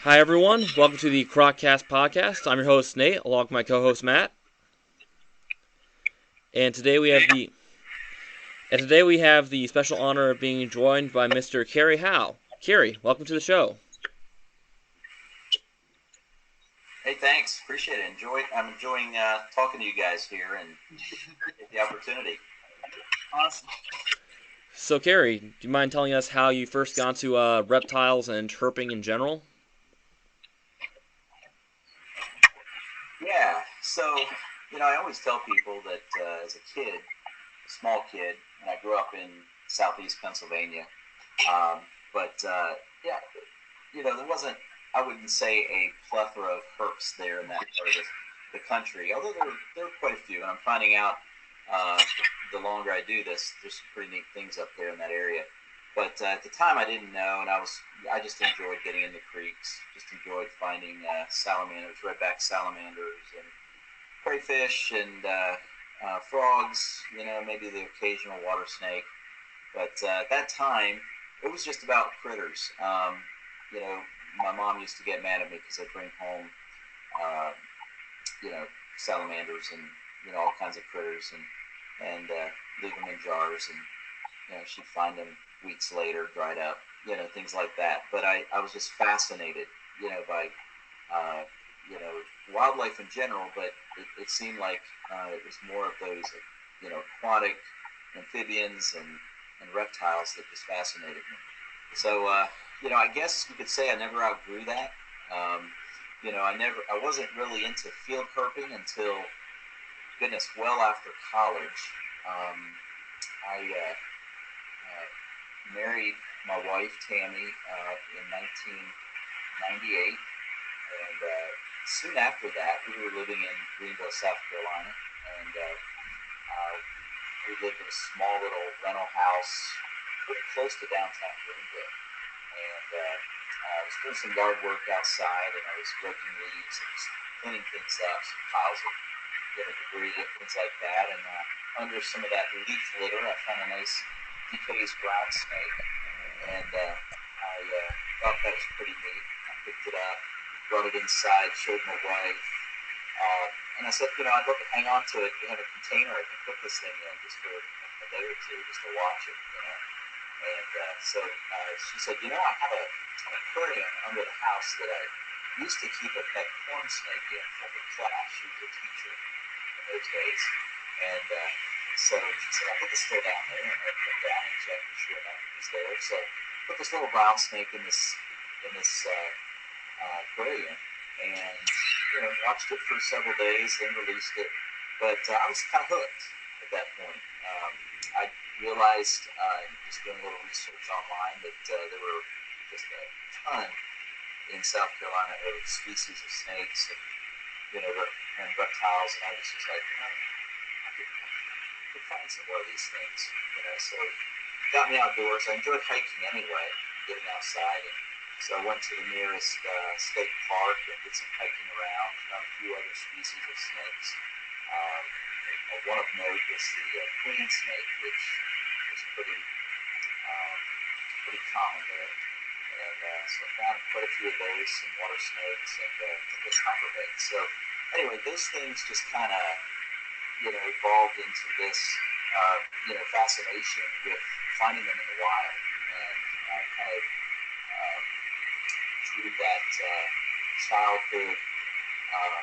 Hi everyone, welcome to the Croccast podcast. I'm your host Nate, along with my co-host Matt, and today we have the special honor of being joined by Mr. Cary Howe. Cary, welcome to the show. Hey, thanks. Appreciate it. I'm enjoying talking to you guys here and get the opportunity. Awesome. So Cary, do you mind telling us how you first got into reptiles and herping in general? Yeah. So, I always tell people that as a kid, a small kid, and I grew up in southeast Pennsylvania, um, but yeah, there wasn't, I wouldn't say a plethora of herps there in that part of the country, although there were quite a few, and I'm finding out uh, the longer I do this, there's some pretty neat things up there in that area. But at the time, I didn't know, and I just enjoyed getting in the creeks. Just enjoyed finding salamanders, redback salamanders, and crayfish, and frogs. Maybe the occasional water snake. But at that time, it was just about critters. You know, my mom used to get mad at me because I'd bring home, uh, you know, salamanders and all kinds of critters, and leave them in jars, and she'd find them weeks later, dried up, things like that. But I was just fascinated, by uh, wildlife in general. But it seemed like it was more of those, aquatic amphibians and reptiles that just fascinated me. So, I guess you could say I never outgrew that. Um, I wasn't really into field herping until, goodness, well after college. I married my wife Tammy in 1998, and soon after that, we were living in Greenville, South Carolina, and we lived in a small little rental house pretty close to downtown Greenville. And I was doing some yard work outside, and I was raking leaves and just cleaning things up, some piles of debris and things like that. And under some of that leaf litter, I found a nice decayed brown snake, and I thought that was pretty neat. I picked it up, brought it inside, showed my wife, and I said, I'd love to hang on to it. We have a container I can put this thing in just for a day or two, just to watch it. And she said, I have an aquarium under the house that I used to keep a pet corn snake in from the class. She was a teacher in those days. And so she said, I think it's still down there. And I went down and checked, and sure enough, it was there. So I put this little brown snake in this aquarium, and watched it for several days, then released it. But I was kind of hooked at that point. I realized, just doing a little research online, that there were just a ton in South Carolina of species of snakes and reptiles, and I just was like, I could find some more of these things. So it got me outdoors. I enjoyed hiking anyway, getting outside, and so I went to the nearest state park and did some hiking around, found a few other species of snakes. Um, One of note was the queen snake, which was pretty common there. And so I found quite a few of those, some water snakes, and this copperhead. So anyway, those things just kind of, evolved into this, fascination with finding them in the wild, and kind of um, drew that childhood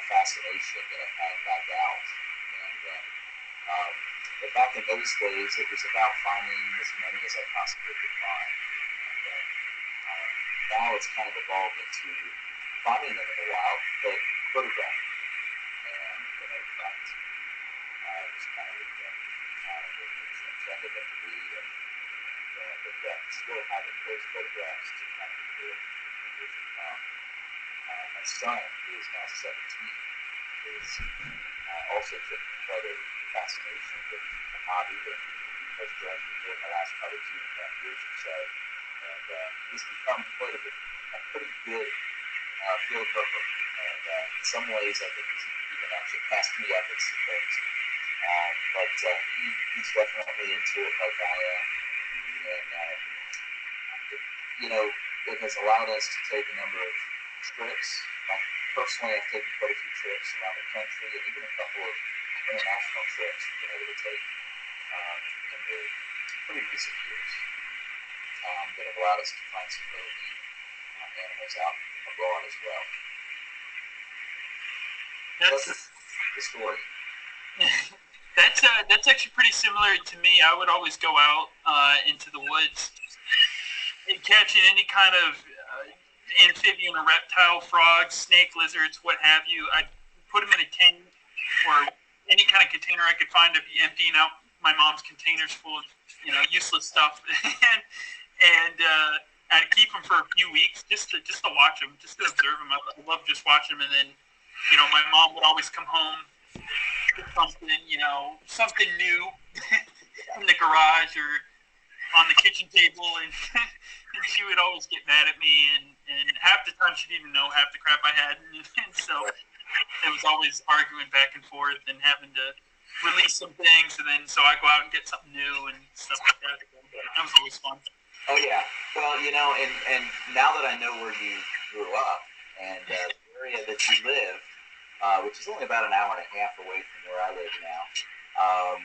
fascination that I had back out. And but back in those days, it was about finding as many as I possibly could find. And now it's kind of evolved into finding them in the wild, but photographing them. And that was kind of the intended them to be. But yeah, still having those photographs to kind of do it years to come. My son, who is now 17, is also taking quite a fascination with the hobby, and has joined me during the last probably 2.5 years or so. And he's become a pretty good field herper. And in some ways, I think he's even actually passed me up at some things. But he's definitely into it like I am. And it has allowed us to take a number of trips. Like personally, I've taken quite a few trips around the country, and even a couple of international trips we've been able to take in the pretty recent years that have allowed us to find some really neat animals out abroad as well. So That's that's the story. that's actually pretty similar to me. I would always go out into the woods and catching any kind of amphibian or reptile, frogs, snake, lizards, what have you. I'd put them in a tin or any kind of container I could find. To be emptying out my mom's containers full of useless stuff, and I'd keep them for a few weeks just to watch them, just to observe them. I love just watching them, and then my mom would always come home with something new in the garage or on the kitchen table, and, and she would always get mad at me, and half the time she didn't even know half the crap I had, and so it was always arguing back and forth and having to release some things, and then so I go out and get something new and stuff like that. That was always fun. Oh yeah. Well, and now that I know where you grew up and the area that you live, which is only about an hour and a half away from where I live now, I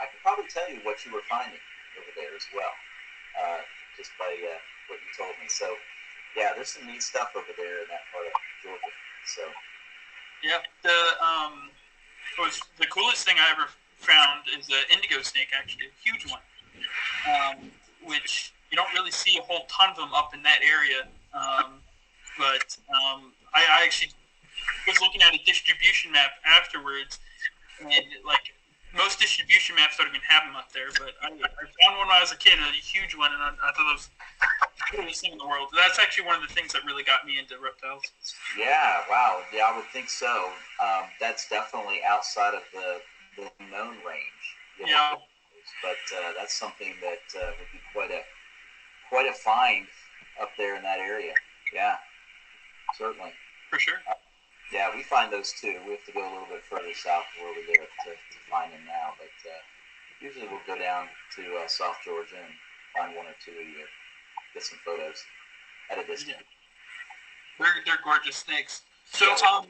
could probably tell you what you were finding over there as well, just by what you told me. So, yeah, there's some neat stuff over there in that part of Georgia. So, yeah, the coolest thing I ever found is an indigo snake, actually, a huge one, which you don't really see a whole ton of them up in that area. But I actually was looking at a distribution map afterwards, and like most distribution maps don't even have them up there. But I found one when I was a kid, a huge one, and I thought that was the coolest thing in the world. That's actually one of the things that really got me into reptiles. yeah, wow. Yeah, I would think so. That's definitely outside of the known range. Yeah, But that's something that would be quite a find up there in that area. Yeah, certainly. for sure. Yeah, we find those too. We have to go a little bit further south where we live to find them now. But usually we'll go down to South Georgia and find one or two a year, get some photos at a distance. Yeah. They're gorgeous snakes. So so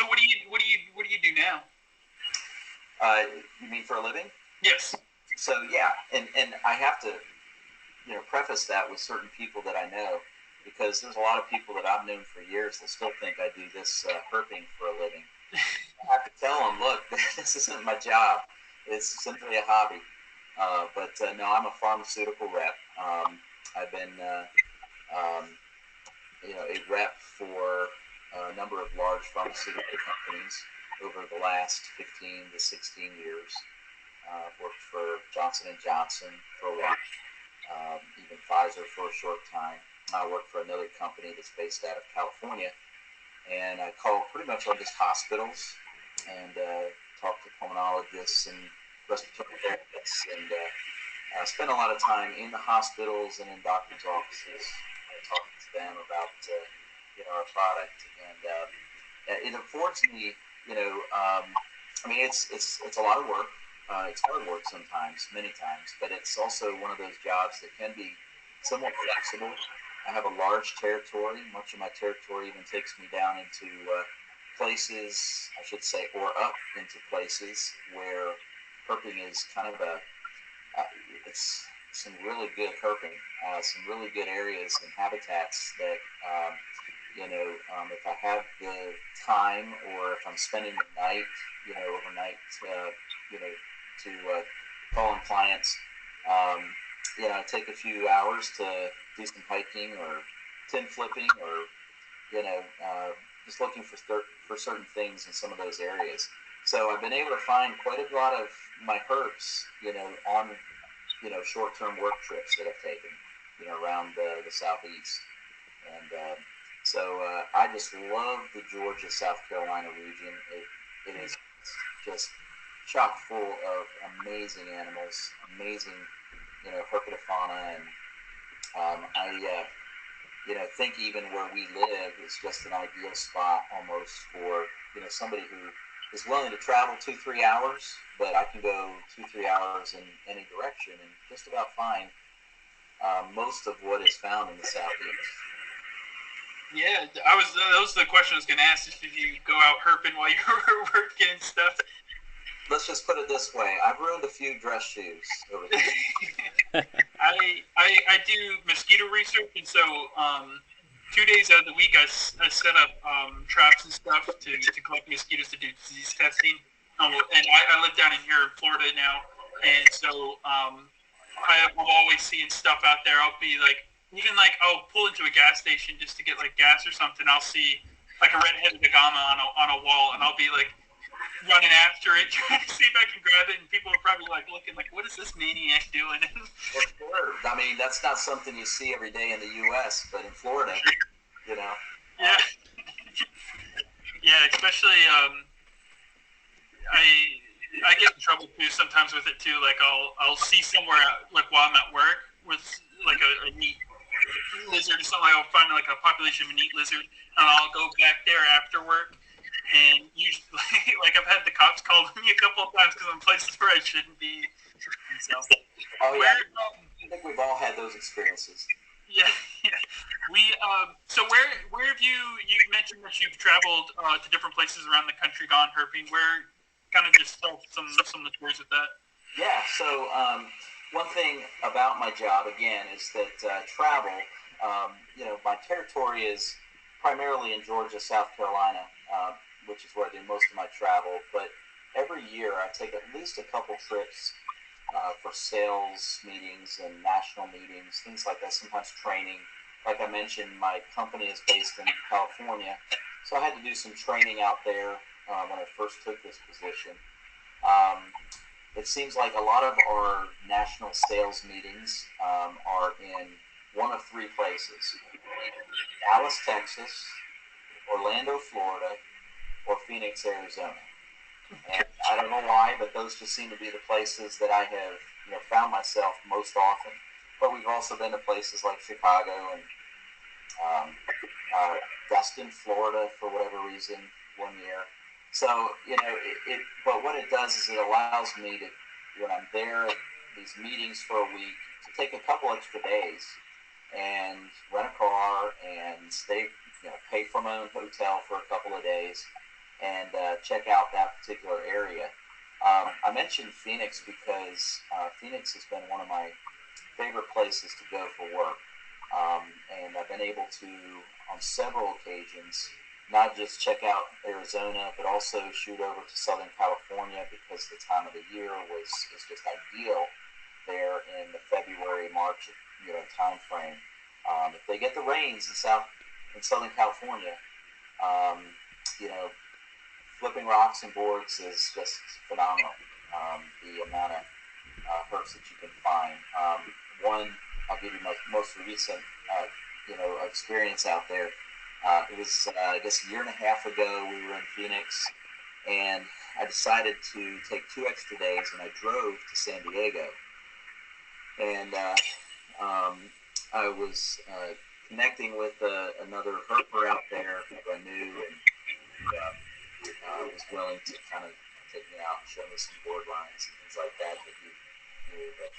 what do you do now? You mean for a living? Yes. So yeah, and I have to preface that with certain people that I know, because there's a lot of people that I've known for years that still think I do this herping for a living. I have to tell them, look, this isn't my job. It's simply a hobby. But no, I'm a pharmaceutical rep. I've been, a rep for a number of large pharmaceutical companies over the last 15 to 16 years. I've worked for Johnson & Johnson for a while, even Pfizer for a short time. I work for another company that's based out of California, and I call pretty much on just hospitals and talk to pulmonologists and respiratory therapists, and spend a lot of time in the hospitals and in doctors' offices talking to them about our product, and it affords me, it's a lot of work. It's hard work sometimes, many times, but it's also one of those jobs that can be somewhat flexible. I have a large territory. Much of my territory even takes me down into places, I should say, or up into places where herping is kind of it's some really good herping, some really good areas and habitats that, if I have the time or if I'm spending the night, overnight, to call in clients, take a few hours to do some hiking or tin flipping or, just looking for certain things in some of those areas. So I've been able to find quite a lot of my herps, on, short-term work trips that I've taken, around the southeast. And so I just love the Georgia, South Carolina region. It is just chock full of amazing animals, amazing, herpetofauna, and I think even where we live is just an ideal spot almost for, somebody who is willing to travel 2-3 hours, but I can go 2-3 hours in any direction and just about find most of what is found in the southeast. Yeah, that was the question I was going to ask. If you go out herping while you're working and stuff. Let's just put it this way: I've ruined a few dress shoes over the years. I do mosquito research, and so 2 days out of the week I set up traps and stuff to collect mosquitoes to do disease testing. And I live down in here in Florida now, and so I will always seeing stuff out there. I'll be like, even like I'll pull into a gas station just to get like gas or something. I'll see like a red-headed agama on a wall, and I'll be like running after it, trying to see if I can grab it. And people are probably like looking like, "What is this maniac doing?" For sure. I mean, that's not something you see every day in the U.S., but in Florida, you know. Yeah, yeah. Especially I I get in trouble too sometimes with it too. Like I'll see somewhere like while I'm at work with like a neat lizard or something. I'll find like a population of a neat lizard, and I'll go back there after work. And usually, like I've had the cops call me a couple of times because I'm places where I shouldn't be. And so, Oh yeah, where I think we've all had those experiences. yeah, yeah. We so where have you mentioned that you've traveled to different places around the country, gone herping? Where kind of just tell some of the stories with that. Yeah. So one thing about my job again is that travel. My territory is primarily in Georgia, South Carolina, which is where I do most of my travel. But every year I take at least a couple trips for sales meetings and national meetings, things like that. Sometimes training. Like I mentioned, my company is based in California, so I had to do some training out there when I first took this position. Um, it seems like a lot of our national sales meetings are in one of three places: Dallas, Texas, Orlando, Florida, or Phoenix, Arizona. And I don't know why, but those just seem to be the places that I have found myself most often. But we've also been to places like Chicago and um, uh, Destin, Florida, for whatever reason, one year. So but what it does is it allows me to, when I'm there at these meetings for a week, to take a couple extra days and rent a car and stay, pay for my own hotel for a couple of days and check out that particular area. I mentioned Phoenix because Phoenix has been one of my favorite places to go for work. And I've been able to, on several occasions, not just check out Arizona, but also shoot over to Southern California because the time of the year is just ideal there in the February, March, time frame. If they get the rains in Southern California, um, you know, flipping rocks and boards is just phenomenal. The amount of herps that you can find. One, I'll give you my most recent, experience out there. It was, I guess, a year and a half ago. We were in Phoenix, and I decided to take 2 extra days, and I drove to San Diego. And I was connecting with another herper out there who I knew, and was willing to kind of take me out and show me some board lines and things like that he knew. But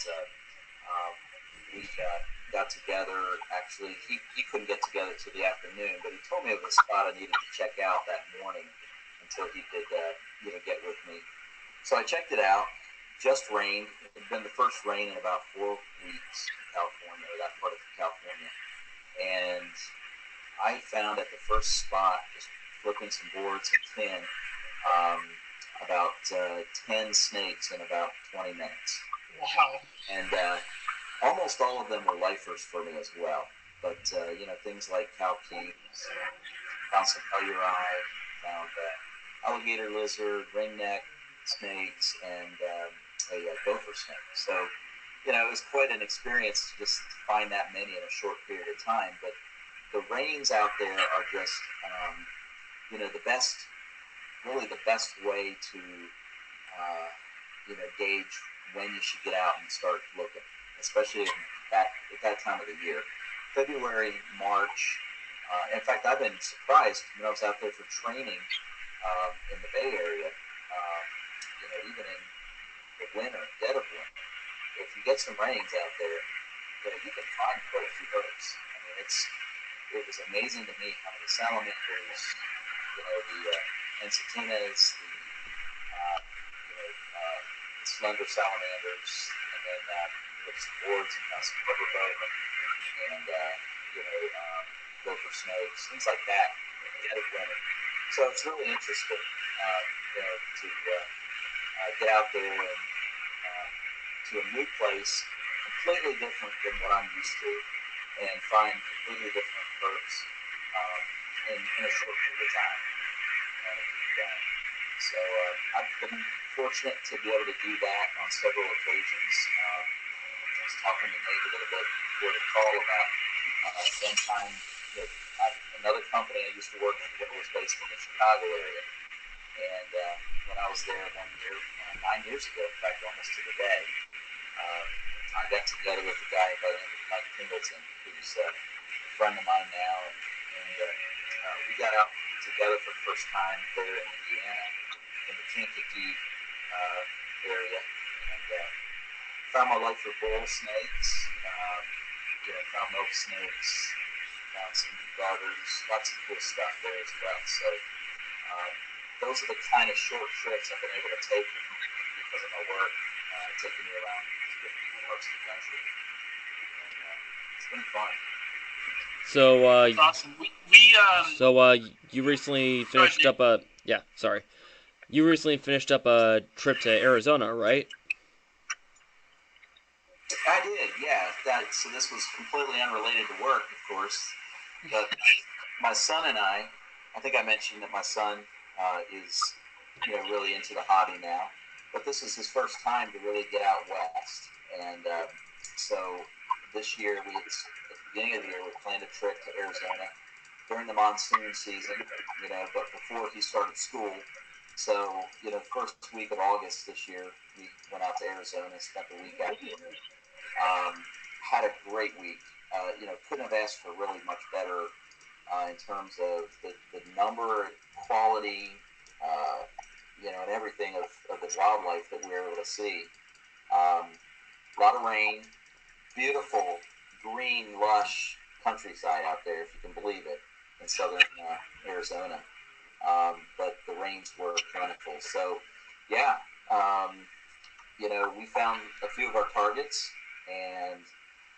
we got together. Actually, he couldn't get together till the afternoon, but he told me of a spot I needed to check out that morning until he could get with me. So I checked it out. Just rained. It had been the first rain in about 4 weeks in California, or that part of California. And I found at the first spot, just flipping some boards and tin, um, about 10 snakes in about 20 minutes. Wow. And almost all of them were lifers for me as well. But, things like cowkeys, found some pelluri, found alligator lizard, ringneck snakes, and a gopher snake. So, it was quite an experience to just find that many in a short period of time. But the rains out there are just, the best, really the best way to, gauge when you should get out and start looking, especially at that time of the year. February, March. In fact, I've been surprised when I was out there for training in the Bay Area, even in the winter, dead of winter. If you get some rains out there, you can find quite a few birds. I mean, it was amazing to me how many salamanders, the ensitinas, the slender salamanders, and then there's some boards and some rubber bowmen, and gopher snakes, things like that in the dead of winter. So it's really interesting, to get out there and to a new place, completely different than what I'm used to, and find completely different herps in a short period of time. So I've been fortunate to be able to do that on several occasions. I was talking to Nate a little bit before the call about one time that another company I used to work for was based in the Chicago area. And when I was there 1 year, 9 years ago, in fact, almost to the day, I got together with a guy by the name of Mike Pingleton, who's a friend of mine now, and we got out together for the first time there in Indiana, in the Kankakee area, and found my life for bull snakes, found milk snakes, found some darters, lots of cool stuff there as well. So those are the kind of short trips I've been able to take because of my work, taking me around to different parts of the country. And it's been fun. So, That's awesome. you recently finished up a You recently finished up a trip to Arizona, right? I did, yeah. So this was completely unrelated to work, of course. But my son and I think I mentioned that my son is really into the hobby now. But this is his first time to really get out west. And so this year, at the beginning of the year, we planned a trip to Arizona during the monsoon season, but before he started school. So, the first week of August this year, we went out to Arizona, spent the week out there. Had a great week. Couldn't have asked for really much better in terms of the number, quality, and everything of the wildlife that we were able to see. A lot of rain, beautiful, green, lush countryside out there, if you can believe it, in southern Arizona. But the rains were plentiful. So, yeah, we found a few of our targets and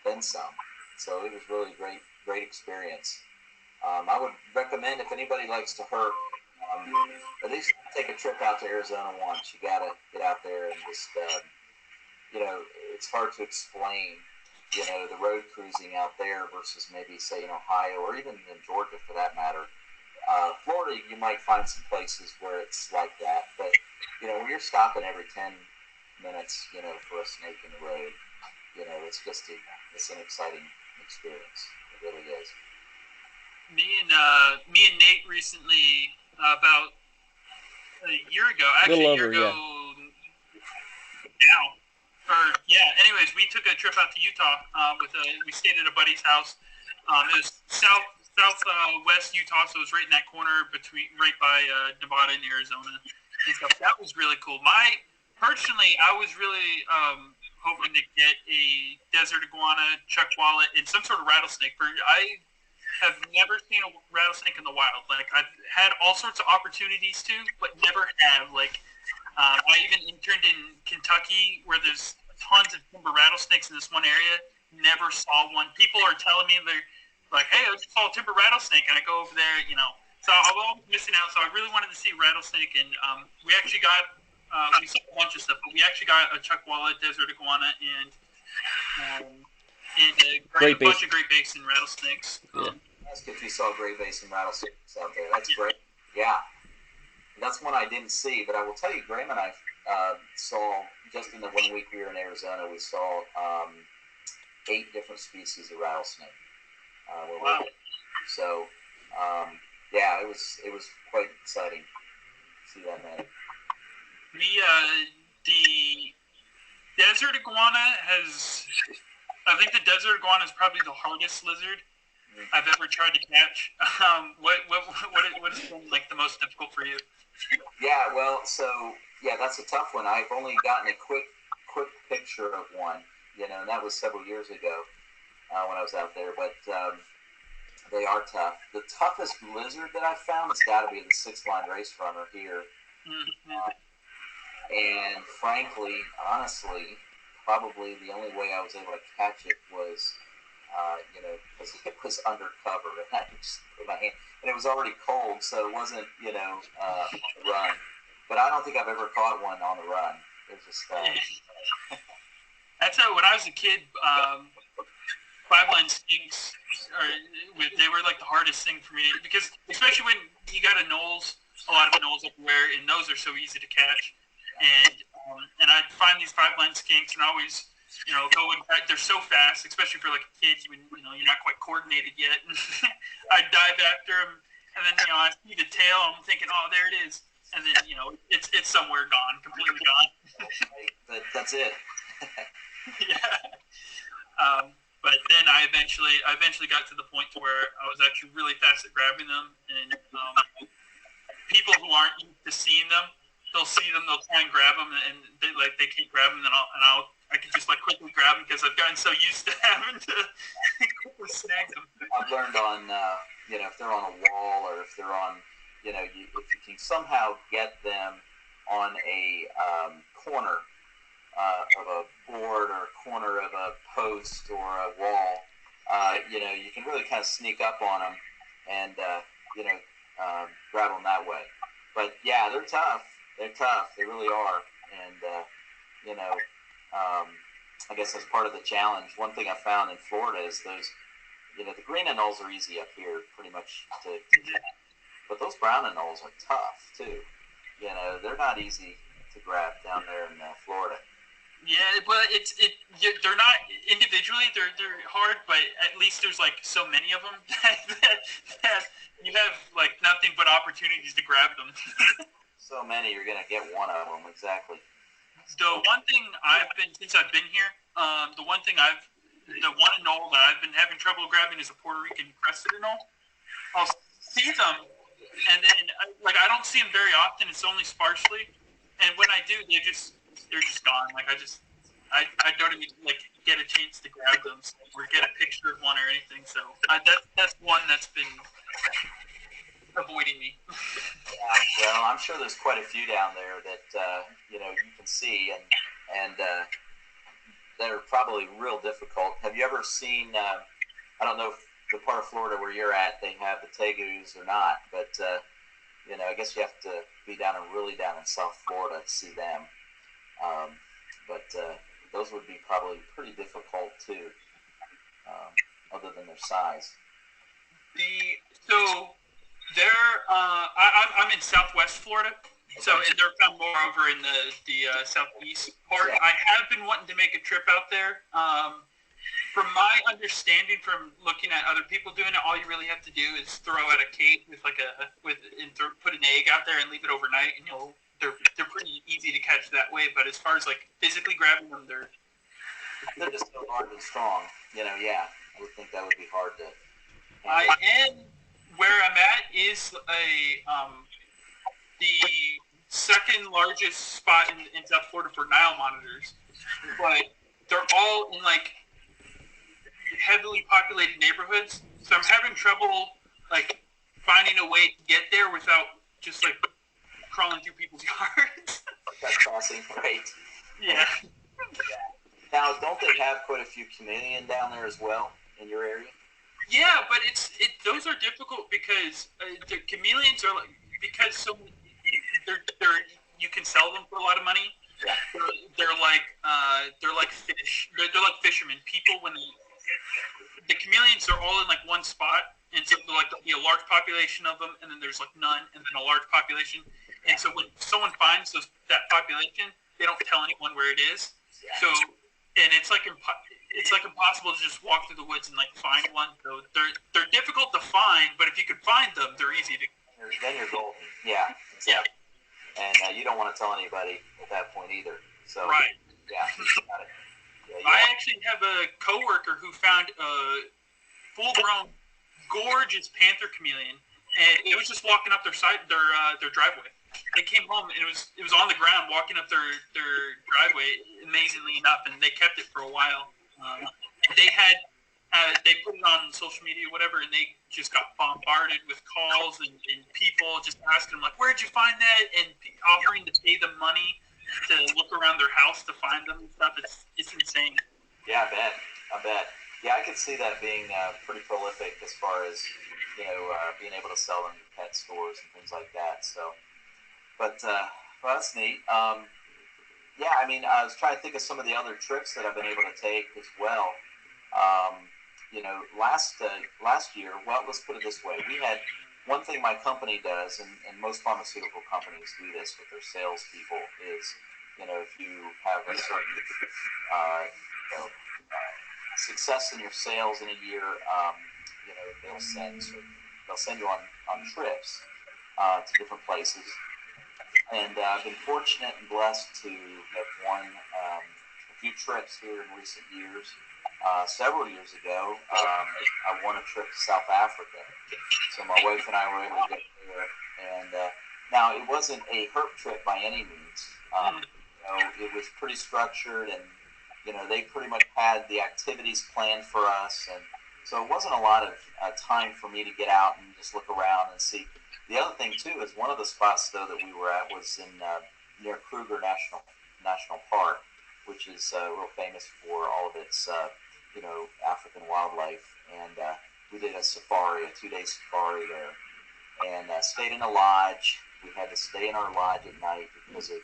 then some. So it was really great experience. I would recommend if anybody likes to herp, at least take a trip out to Arizona once. You gotta get out there and just, it's hard to explain, the road cruising out there versus maybe say in Ohio or even in Georgia for that matter. Florida, you might find some places where it's like that, but when you're stopping every 10 minutes, for a snake in the road, it's an exciting experience. It really is. Me and Nate recently, about a year ago, actually a year ago now. Anyways, we took a trip out to Utah. We stayed at a buddy's house. It was southwest Utah, so it was right in that corner right by Nevada and Arizona and stuff. That was really cool. Personally, I was really hoping to get a desert iguana, chuck wallet, and some sort of rattlesnake. I have never seen a rattlesnake in the wild. Like, I've had all sorts of opportunities to, but never have. Like, I even interned in Kentucky where there's tons of timber rattlesnakes in this one area. Never saw one. People are telling me they're like, hey, I just saw a timber rattlesnake, and I go over there, So I was missing out. So I really wanted to see rattlesnake, and we actually got we saw a bunch of stuff, but we actually got a chuckwalla, desert iguana, and a bunch of Great Basin rattlesnakes. Ask if you saw Great Basin rattlesnakes out there. That's great. Yeah. That's one I didn't see, but I will tell you, Graham and I saw, just in the 1 week we were in Arizona, we saw 8 different species of rattlesnake. Wow. So, it was quite exciting to see that, man. The desert iguana I think the desert iguana is probably the hardest lizard I've ever tried to catch. What has been like the most difficult for you? Yeah, well, that's a tough one. I've only gotten a quick picture of one, and that was several years ago when I was out there. But They are tough. The toughest lizard that I've found has got to be the six-line race runner here. Mm-hmm. And frankly, honestly, probably the only way I was able to catch it was, because it was undercover, and I just put my hand, and it was already cold, so it wasn't, on the run. But I don't think I've ever caught one on the run. It was just. That's how, when I was a kid, five-line skinks, they were like the hardest thing for me to, because especially when you got a lot of knolls everywhere, and those are so easy to catch. And I'd find these five-line skinks, and always, go and they're so fast, especially for like a kid when you're not quite coordinated yet. I'd dive after them, and then I see the tail, I'm thinking, oh, there it is, and then it's somewhere gone, completely gone. But that's it. Yeah. But then I eventually got to the point to where I was actually really fast at grabbing them, and people who aren't used to seeing them, they'll see them, they'll try and grab them, and they can't grab them, and I can just like quickly grab them because I've gotten so used to having to quickly snag them. I've learned on if they're on a wall, or if they're on if you can somehow get them on a corner of a board, or a corner of a post or a wall, you can really kind of sneak up on them and grab them that way. But yeah, they're tough. They're tough. They really are. And I guess that's part of the challenge. One thing I found in Florida is those, the green anoles are easy up here, pretty much to get, but those brown anoles are tough too. They're not easy to grab down there in Florida. Yeah, but they're not individually. They're hard, but at least there's like so many of them that you have like nothing but opportunities to grab them. So many, you're gonna get one of them exactly. The one thing since I've been here, the one anole that I've been having trouble grabbing is a Puerto Rican crested anole. I'll see them, and then I don't see them very often. It's only sparsely, and when I do, they're just gone. Like I don't even get a chance to grab them or get a picture of one or anything. So that's one that's been avoiding me. Yeah, well, I'm sure there's quite a few down there that you can see, and they're probably real difficult. Have you ever seen? I don't know if the part of Florida where you're at they have the tegus or not, but I guess you have to be really down in South Florida to see them. But those would be probably pretty difficult too, other than their size. I'm in Southwest Florida, and they're found more over in the southeast part. Yeah. I have been wanting to make a trip out there. From my understanding, from looking at other people doing it, all you really have to do is throw out a cage put an egg out there and leave it overnight, and they're pretty easy to catch that way. But as far as physically grabbing them, they're just so large and strong. Yeah, I would think that would be hard to. Where I'm at is the second largest spot in South Florida for Nile monitors, but they're all in heavily populated neighborhoods. So I'm having trouble finding a way to get there without just crawling through people's yards. That's crossing, right? Yeah. Now, don't they have quite a few chameleon down there as well in your area? Yeah, but those are difficult because the chameleons are because you can sell them for a lot of money. Yeah. They're like fish. They're like fishermen. People the chameleons are all in one spot, and so there'll be a large population of them, and then there's none, and then a large population. And so when someone finds that population, they don't tell anyone where it is. Yeah. So, and it's impossible to just walk through the woods and find one. So they're difficult to find, but if you could find them, they're easy to. Then you're golden. Yeah. Exactly. Yeah. And you don't want to tell anybody at that point either. So. Right. Yeah. Got it. Yeah, I actually have a coworker who found a full-grown, gorgeous panther chameleon, and it was just walking up their driveway. They came home and it was on the ground walking up their driveway. Amazingly enough, and they kept it for a while. They had they put it on social media, whatever, and they just got bombarded with calls and people just asking them, like, where'd you find that? And offering to pay them money to look around their house to find them and stuff. It's insane. Yeah, I bet. Yeah, I could see that being pretty prolific as far as being able to sell them to pet stores and things like that. So, but well, that's neat. Yeah, I mean, I was trying to think of some of the other trips that I've been able to take as well. Last year, well, let's put it this way: we had one thing my company does, and most pharmaceutical companies do this with their salespeople is, if you have a certain success in your sales in a year, they'll send you on trips to different places. And I've been fortunate and blessed to have won a few trips here in recent years. Several years ago, I won a trip to South Africa. So my wife and I were able to go there. And now it wasn't a herp trip by any means. It was pretty structured, and they pretty much had the activities planned for us, and so it wasn't a lot of time for me to get out and just look around and see. The other thing too is one of the spots though that we were at was in near Kruger National Park, which is real famous for all of its African wildlife, and we did a safari, a 2-day safari there, and stayed in a lodge. We had to stay in our lodge at night because of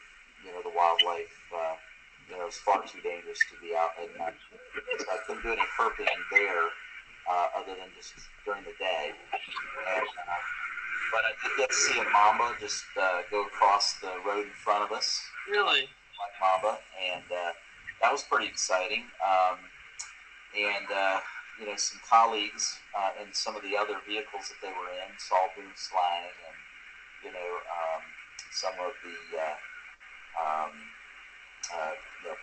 the wildlife. It was far too dangerous to be out at night, so I couldn't do any herping there other than just during the day. And, but I did get to see a mamba just go across the road in front of us. Really? Like mamba, and that was pretty exciting. Some colleagues in some of the other vehicles that they were in saw boom slang and some of the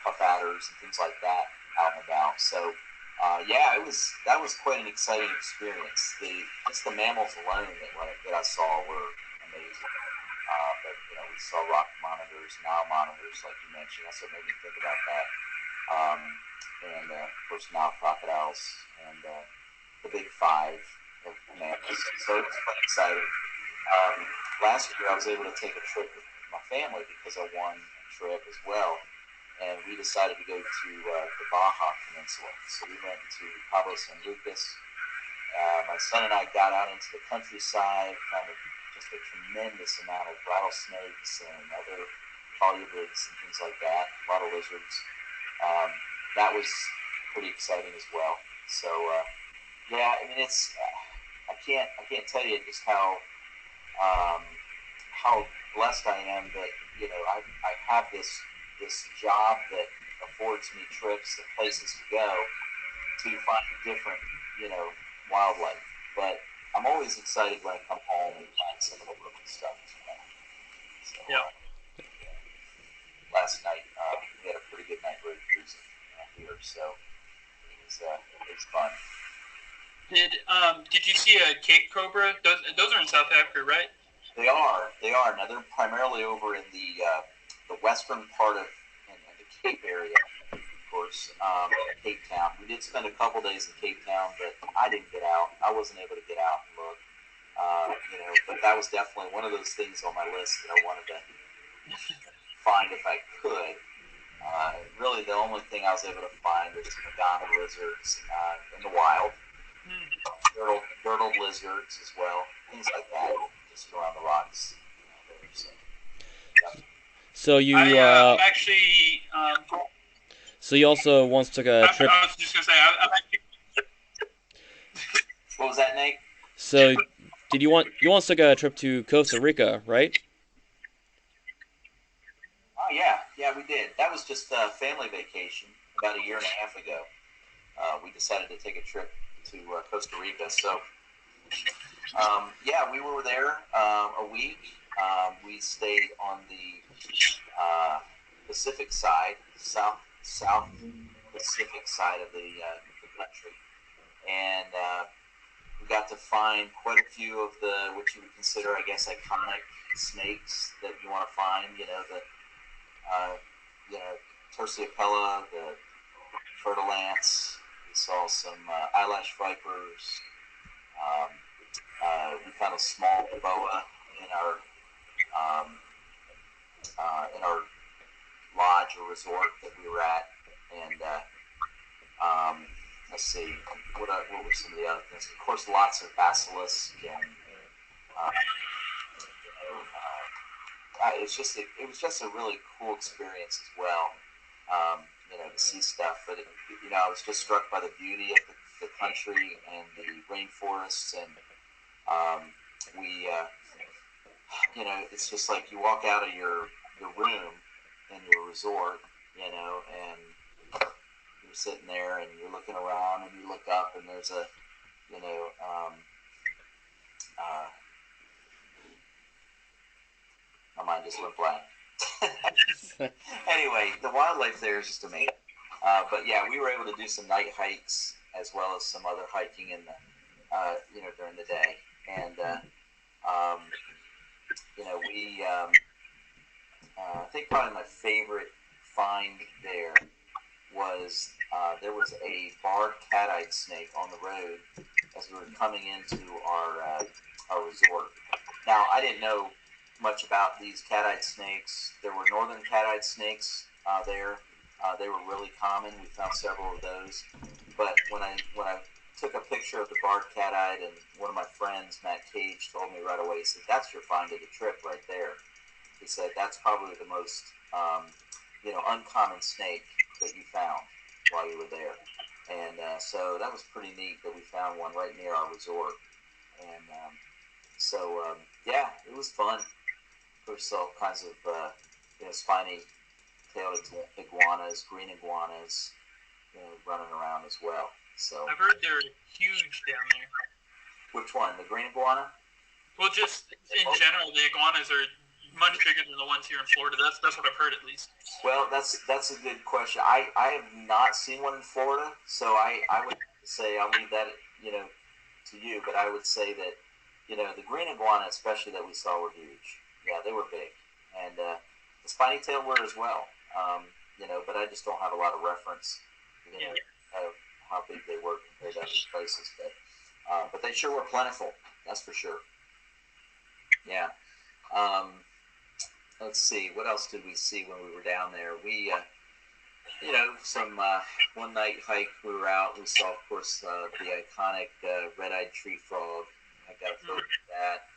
puff adders and things like that out and about. So that was quite an exciting experience. Just the mammals alone that I saw were amazing. But we saw rock monitors, Nile monitors, like you mentioned. That's what made me think about that. And of course Nile crocodiles and the big five of mammals. So it was quite exciting. Last year I was able to take a trip with my family because I won a trip as well. And we decided to go to the Baja Peninsula. So we went to Cabo San Lucas. My son and I got out into the countryside, found just a tremendous amount of rattlesnakes and other colubrids and things like that, a lot of lizards. That was pretty exciting as well. So, I mean, I can't tell you just how blessed I am that, I have this job that affords me trips and places to go to find different, wildlife. But I'm always excited when I come home and find some of the local stuff as well. So, last night we had a pretty good night road cruising here, so it was fun. Did you see a Cape Cobra? Those are in South Africa, right? They are. Now they're primarily over in the western part of the Cape area, of course, Cape Town. We did spend a couple days in Cape Town, but I didn't get out. I wasn't able to get out and look. But that was definitely one of those things on my list that I wanted to find if I could. Really, the only thing I was able to find was Madonna lizards in the wild, girdled lizards as well, things like that, just around the rocks there. So, yeah. So you I'm actually. so you also once took a trip. I was just gonna say I'm actually. What was that, Nate? So you once took a trip to Costa Rica, right? Oh yeah, we did. That was just a family vacation about a year and a half ago. We decided to take a trip to Costa Rica. So we were there a week. We stayed on the Pacific side, South Pacific side of the country, and we got to find quite a few of what you would consider, I guess, iconic snakes that you want to find. The Terciopella, the Fertilance, We saw some eyelash vipers. We found a small boa in our lodge or resort that we were at, and let's see, what were some of the other things? Of course, lots of basilisk, and it was just a really cool experience as well. To see stuff, but I was just struck by the beauty of the country and the rainforests, and we, it's just like you walk out of your room in your resort, and you're sitting there and you're looking around and you look up and there's a, my mind just went blank. Anyway, the wildlife there is just amazing. But yeah, we were able to do some night hikes as well as some other hiking in the, during the day. And, I think probably my favorite find there was a barred cat-eyed snake on the road as we were coming into our resort. Now, I didn't know much about these cat-eyed snakes. There were northern cat-eyed snakes there. They were really common. We found several of those. But when I took a picture of the barred cat-eyed, and one of my friends, Matt Cage, told me right away, he said, "That's your find of the trip right there." He said, "That's probably the most uncommon snake that you found while you were there." And so that was pretty neat that we found one right near our resort. And yeah, it was fun. We saw all kinds of spiny-tailed iguanas, green iguanas, running around as well. So I've heard they're huge down there. Which one? The green iguana? Well, just in general, the iguanas are much bigger than the ones here in Florida. That's what I've heard, at least. Well, that's a good question. I have not seen one in Florida, so I would say I'll leave that to you. But I would say that the green iguana, especially that we saw, were huge. Yeah, they were big, and the spiny tail were as well. But I just don't have a lot of reference, of how big they were compared to other places. But they sure were plentiful. That's for sure. Yeah. Let's see. What else did we see when we were down there? We, some one night hike. We were out. We saw, of course, the iconic red-eyed tree frog. I got a photo of that.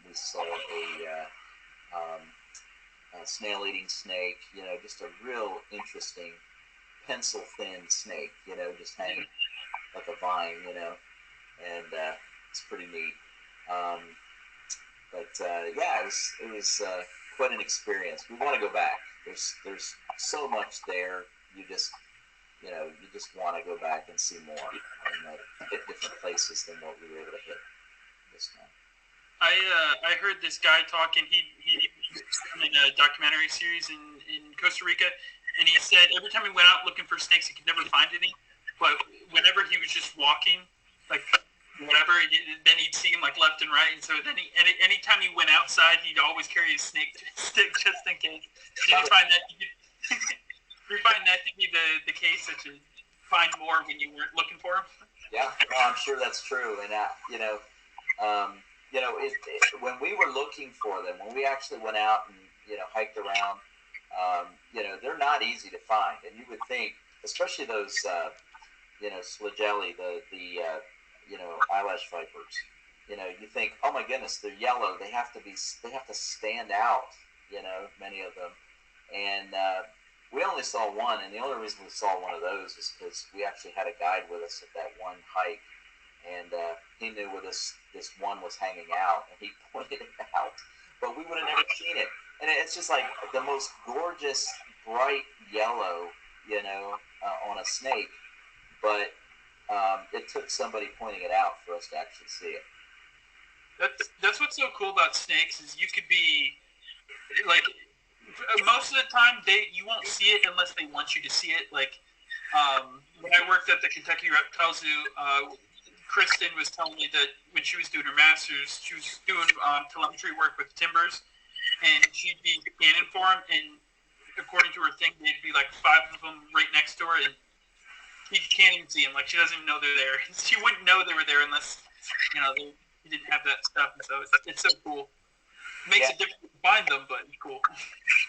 We saw a snail-eating snake. Just a real interesting pencil-thin snake. Just hanging like a vine. And it's pretty neat. Yeah, it was quite an experience. We want to go back. There's so much there. You just want to go back and see more and hit different places than what we were able to hit this time. I heard this guy talking. He in a documentary series in Costa Rica, and he said every time he went out looking for snakes, he could never find any. But whenever he was just walking, like whatever, then he'd see him like left and right, and so then anytime he went outside, he'd always carry his snake stick just in case. Did you find that? You find that to be the case, that you find more when you weren't looking for them? Yeah, I'm sure that's true, and when we were looking for them, when we actually went out and hiked around, they're not easy to find, and you would think, especially those flagelli, the eyelash vipers. You think, oh my goodness, they're yellow. They have to stand out. Many of them, and we only saw one, and the only reason we saw one of those is because we actually had a guide with us at that one hike, and he knew where this one was hanging out, and he pointed it out, but we would have never seen it. And it's just like the most gorgeous, bright yellow, on a snake, but it took somebody pointing it out for us to actually see it. That's what's so cool about snakes, is you could be like, most of the time you won't see it unless they want you to see it. Like when I worked at the Kentucky Reptile Zoo, Kristen was telling me that when she was doing her master's, she was doing telemetry work with timbers, and she'd be scanning for them, and according to her thing, they'd be like 5 of them right next to her, and You can't even see them. Like, she doesn't even know they're there. She wouldn't know they were there unless, you didn't have that stuff. And so it's so cool. Makes it difficult to find them, but it's cool.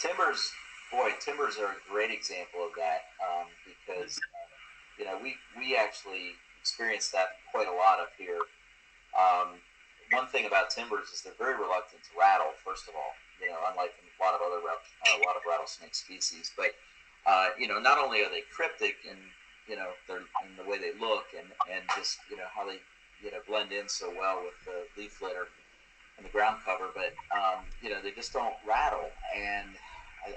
Timbers are a great example of that, because we actually experience that quite a lot up here. One thing about timbers is they're very reluctant to rattle. First of all, unlike a lot of rattlesnake species, but not only are they cryptic and they're in the way they look and just how they blend in so well with the leaf litter and the ground cover, but they just don't rattle. And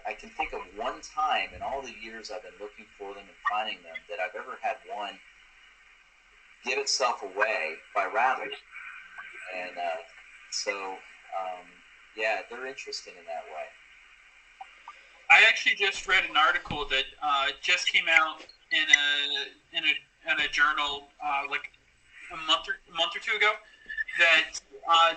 I can think of one time in all the years I've been looking for them and finding them that I've ever had one give itself away by rattling. And they're interesting in that way. I actually just read an article that just came out in a journal like a month or two ago, that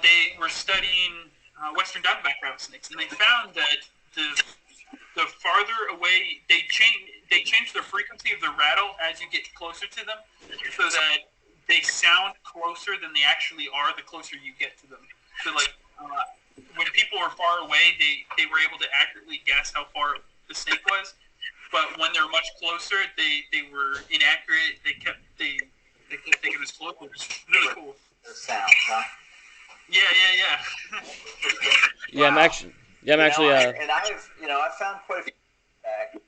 they were studying western diamondback rattlesnakes, and they found that the farther away they change the frequency of the rattle as you get closer to them, so that they sound closer than they actually are the closer you get to them. So like when people were far away, they were able to accurately guess how far the snake was, but when they were much closer, they were inaccurate. They kept thinking it was closer. It's really cool. The sound, huh? Yeah. Yeah, Wow. I'm actually. I've found quite a few back.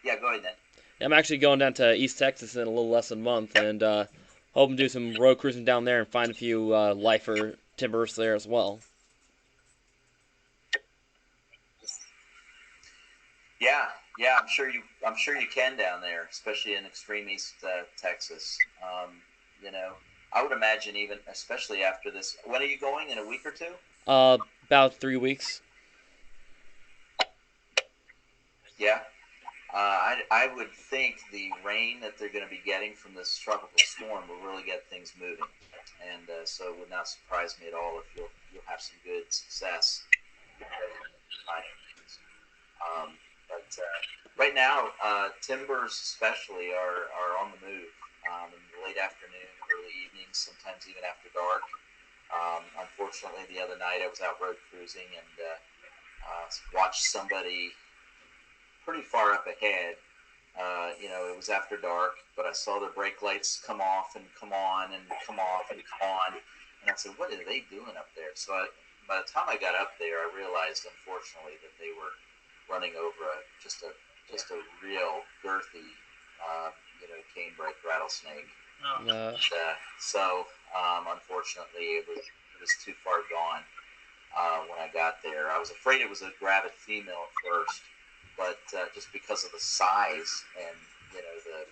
Yeah, go ahead then. I'm actually going down to East Texas in a little less than a month, and hoping to do some road cruising down there and find a few lifer timbers there as well. Yeah, I'm sure you can down there, especially in extreme East Texas. I would imagine even, especially after this. When are you going? In a week or two? About 3 weeks. Yeah. I would think the rain that they're going to be getting from this tropical storm will really get things moving, and so it would not surprise me at all if you'll have some good success. But right now, timbers especially are on the move in the late afternoon, early evenings, sometimes even after dark. Unfortunately, the other night I was out road cruising and watched somebody pretty far up ahead. It was after dark, but I saw their brake lights come off and come on and come off and come on, and I said, "What are they doing up there?" So by the time I got up there, I realized, unfortunately, that they were running over just a real girthy, canebrake rattlesnake. Oh. So unfortunately, it was too far gone when I got there. I was afraid it was a gravid female at first, but just because of the size and the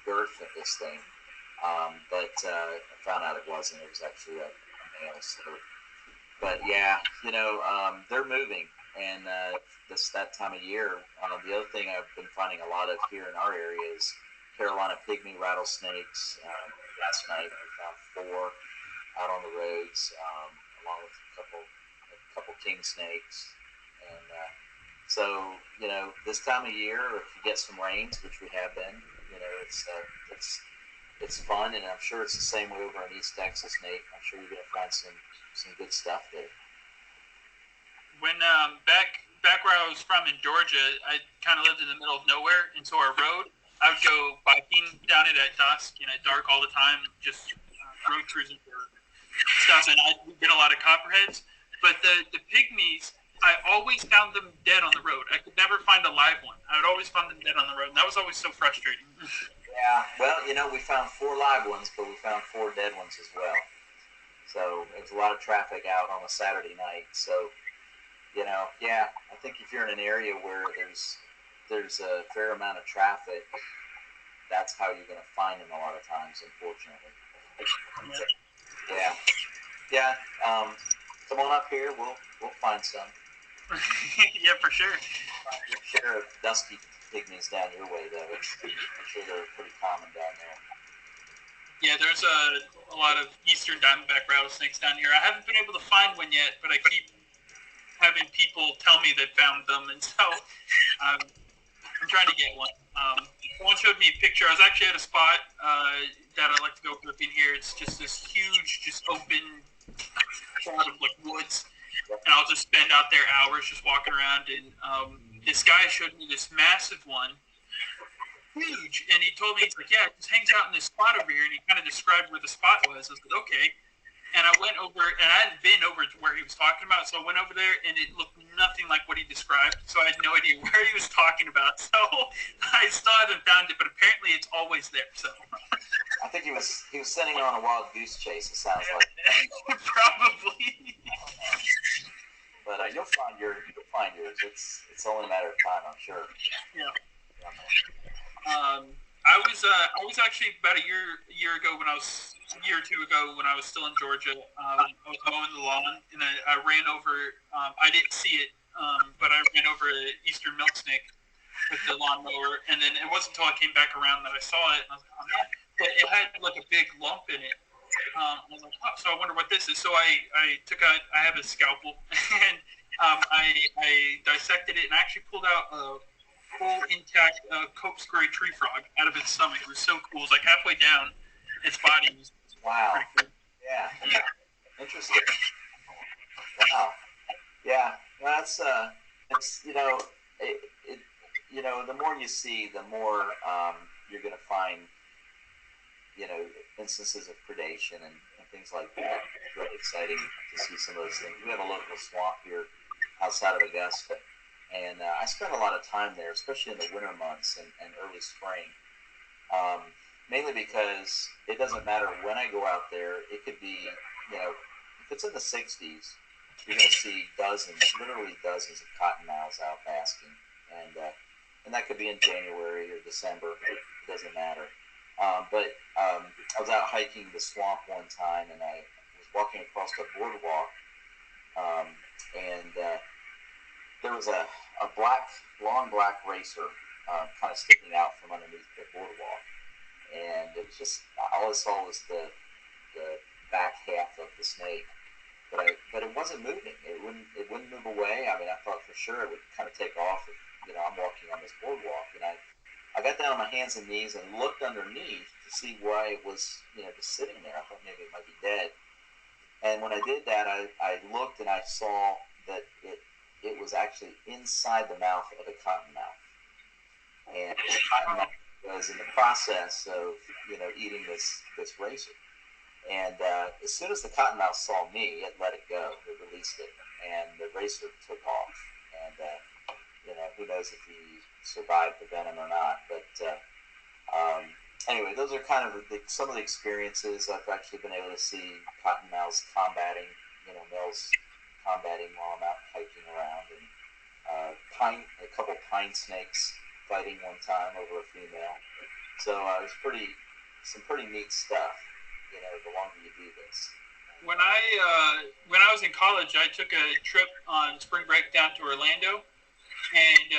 girth of this thing, but I found out it wasn't. It was actually a male. So, but yeah, they're moving, and that time of year. The other thing I've been finding a lot of here in our area is Carolina pygmy rattlesnakes. Last night we found 4 out on the roads, along with a couple king snakes, and so this time of year, if you get some rains, which we have been, it's fun, and I'm sure it's the same way over in East Texas, Nate. I'm sure you're gonna find some good stuff there. When back where I was from in Georgia, I kind of lived in the middle of nowhere, and so our road, I would go biking down it at dusk and at dark all the time, just road cruising for stuff, and I get a lot of copperheads. But the pygmies, I always found them dead on the road. I could never find a live one. I would always find them dead on the road, and that was always so frustrating. Yeah, well, we found 4 live ones, but we found 4 dead ones as well. So there's a lot of traffic out on a Saturday night. So, I think if you're in an area where there's a fair amount of traffic, that's how you're going to find them a lot of times, unfortunately. Yeah. Come on up here. We'll find some. Yeah, for sure. Your share of dusky pygmies down your way, though. I'm sure they're pretty common down there. Yeah, there's a lot of eastern diamondback rattlesnakes down here. I haven't been able to find one yet, but I keep having people tell me they found them, and so I'm trying to get one. Someone showed me a picture. I was actually at a spot that I like to go flipping here. It's just this huge, just open plot of like woods, and I'll just spend out there hours just walking around. And this guy showed me this massive one, huge, and he told me, he's like, yeah, it just hangs out in this spot over here, and he kind of described where the spot was. I was like, okay. And I went over, and I hadn't been over to where he was talking about, so I went over there, and it looked nothing like what he described, so I had no idea where he was talking about. So I still haven't found it, but apparently it's always there. So I think he was sending on a wild goose chase. It sounds like. probably. But you'll find yours. It's only a matter of time, I'm sure. Yeah. I was actually about a year ago when I was a year or two ago when I was still in Georgia. I was mowing the lawn and I ran over. I didn't see it, but I ran over an eastern milk snake with the lawnmower, and then it wasn't until I came back around that I saw it. And I was like, oh man, but it had like a big lump in it. I was like, oh, so I wonder what this is. So I have a scalpel and I dissected it and I actually pulled out a full intact corkscrew tree frog out of its stomach. It was so cool. It was like halfway down its body. It was Wow. pretty cool. Yeah. Interesting. Wow. Yeah. Well, it's the more you see, the more you're going to find instances of predation and things like that. It's really exciting to see some of those things. We have a local swamp here outside of Augusta, and I spend a lot of time there, especially in the winter months and early spring, mainly because it doesn't matter when I go out there. It could be, if it's in the 60s, you're going to see literally dozens of cottonmouths out basking, and that could be in January or December. It doesn't matter. But I was out hiking the swamp one time, and I was walking across a boardwalk, and there was a long black racer kind of sticking out from underneath the boardwalk, and it was just all I saw was the back half of the snake, but it wasn't moving. It wouldn't move away. I mean, I thought for sure it would kind of take off if I'm walking on this boardwalk, and I got down on my hands and knees and looked underneath to see why it was, just sitting there. I thought maybe it might be dead. And when I did that, I looked and I saw that it was actually inside the mouth of a cottonmouth. And the cottonmouth was in the process of, eating this racer. And as soon as the cottonmouth saw me, it let it go. It released it. And the racer took off. And, who knows if he survived the venom or not. But anyway, those are kind of some of the experiences. I've actually been able to see cottonmouths combating, males combating while I'm out hiking around, and a couple pine snakes fighting one time over a female. So it was some pretty neat stuff. The longer you do this. When I was in college, I took a trip on spring break down to Orlando. And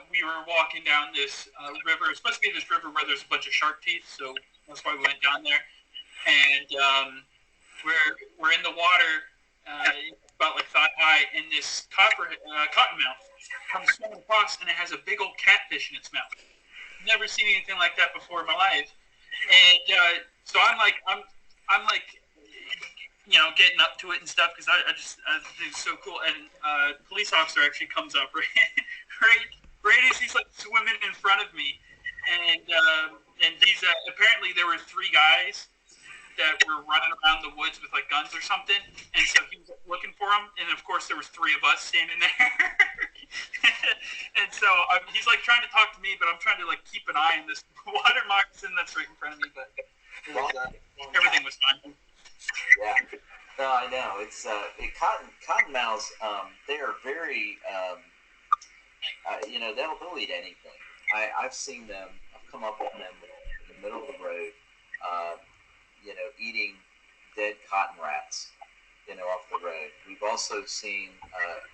we were walking down this river. It's supposed to be this river where there's a bunch of shark teeth, so that's why we went down there. And we're in the water, about like thigh high, and this cottonmouth comes swimming across, and it has a big old catfish in its mouth. Never seen anything like that before in my life. And so I'm like, getting up to it and stuff because I think it's so cool. And police officer actually comes up right as he's like swimming in front of me, and these apparently there were three guys that were running around the woods with like guns or something, and so he was looking for them, and of course there was three of us standing there, and so he's like trying to talk to me, but I'm trying to like keep an eye on this water moccasin that's right in front of me, but everything was fine. Yeah. No, I know. It's cottonmouths. They are very, they'll eat anything. I've seen them. I've come up on them in the middle of the road, eating dead cotton rats, off the road. We've also seen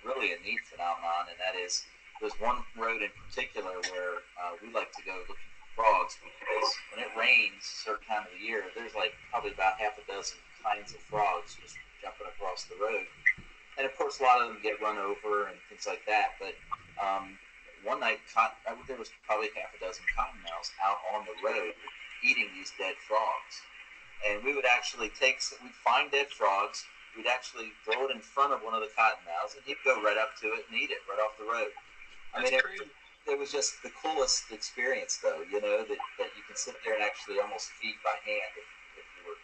really a neat phenomenon, and that is there's one road in particular where we like to go looking for frogs because when it rains a certain time of the year, there's like probably about half a dozen kinds of frogs just jumping across the road. And of course, a lot of them get run over and things like that. But one night, there was probably half a dozen cottonmouths out on the road eating these dead frogs. And we would actually we'd find dead frogs, we'd actually throw it in front of one of the cottonmouths, and he'd go right up to it and eat it right off the road. It was just the coolest experience, though, that you can sit there and actually almost feed by hand if you were, if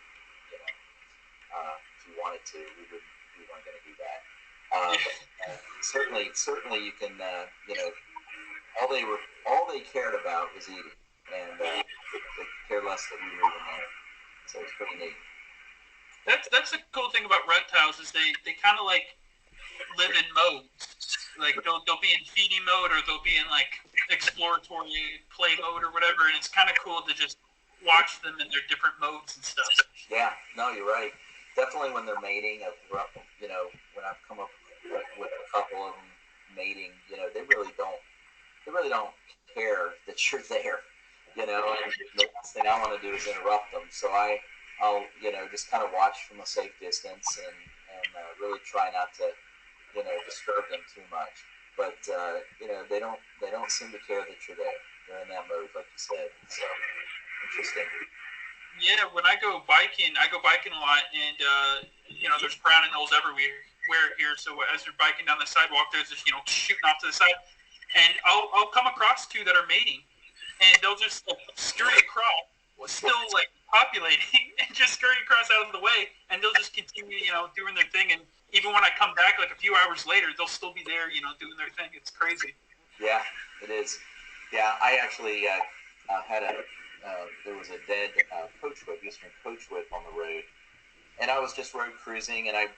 you wanted to. We weren't going to do that. Certainly you can, all they cared about was eating, and they could care less that we were even there. So it's pretty neat. That's the cool thing about reptiles is they kind of like live in modes. Like they'll be in feeding mode, or they'll be in like exploratory play mode or whatever, and it's kind of cool to just watch them in their different modes and stuff. Yeah, no, you're right. Definitely when they're mating, when I've come up with a couple of them mating, they really don't care that you're there, and the last thing I want to do is interrupt them. So I'll just kind of watch from a safe distance and really try not to disturb them too much. But they don't seem to care that you're there. They're in that mode, like you said. So interesting. Yeah, when I go biking a lot, and there's brown animals everywhere here. So as you're biking down the sidewalk, there's just shooting off to the side, and I'll come across two that are mating, and they'll just scurry across, still like populating, and just scurry across out of the way, and they'll just continue doing their thing. And even when I come back like a few hours later, they'll still be there, doing their thing. It's crazy. Yeah, it is. Yeah, I actually there was a dead eastern coach whip on the road, and I was just road cruising, and I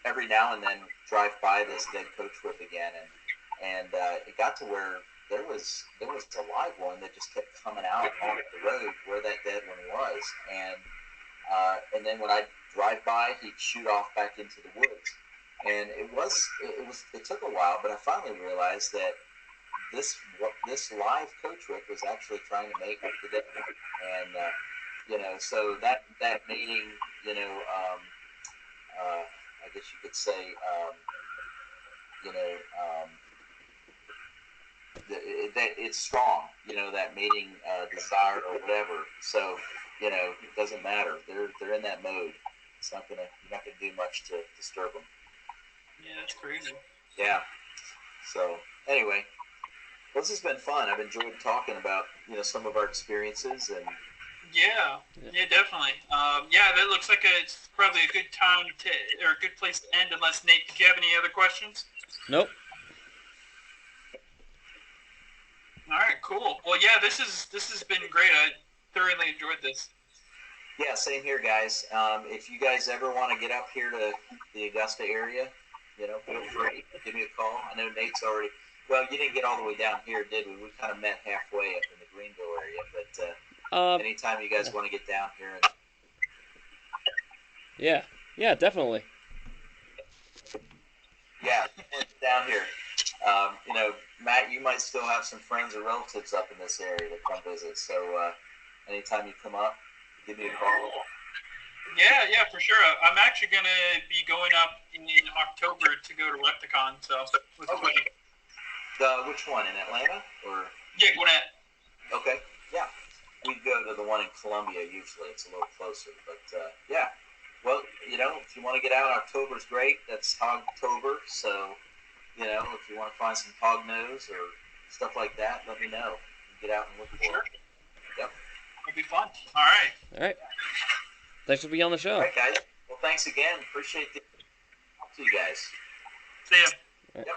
every now and then drive by this dead coach whip again, and it got to where there was a live one that just kept coming out on the road where that dead one was, and then when I drive by, he'd shoot off back into the woods, and it took a while, but I finally realized that this live coach whip was actually trying to mate with the dead one, and so that mating, I guess you could say, that it's strong, that mating desire or whatever. So it doesn't matter. They're in that mode. You're not gonna do much to disturb them. Yeah, that's crazy. Yeah. So anyway, this has been fun. I've enjoyed talking about some of our experiences and. Yeah, definitely. That looks like it's probably a good time or a good place to end. Unless Nate, did you have any other questions? Nope. All right, cool. Well, yeah, this has been great. I thoroughly enjoyed this. Yeah, same here, guys. If you guys ever want to get up here to the Augusta area, feel free. Give me a call. I know Nate's already. Well, you didn't get all the way down here, did we? We kind of met halfway up in the Greenville area, but. Anytime you guys want to get down here. Yeah, definitely. Yeah, down here. Matt, you might still have some friends or relatives up in this area that come visit. So anytime you come up, give me a call. Yeah, for sure. I'm actually going to be going up in October to go to Repticon. So with a buddy. Which one, in Atlanta? Or? Yeah, Gwinnett. Okay, yeah. We go to the one in Columbia usually. It's a little closer, but yeah. Well, if you want to get out, October's great. That's Hogtober, so if you want to find some hog nose or stuff like that, let me know. Get out and look for it. Yep. It'll be fun. All right. Thanks for being on the show. All right, guys. Well, thanks again. Appreciate the talk to you guys. See ya. Right. Yep.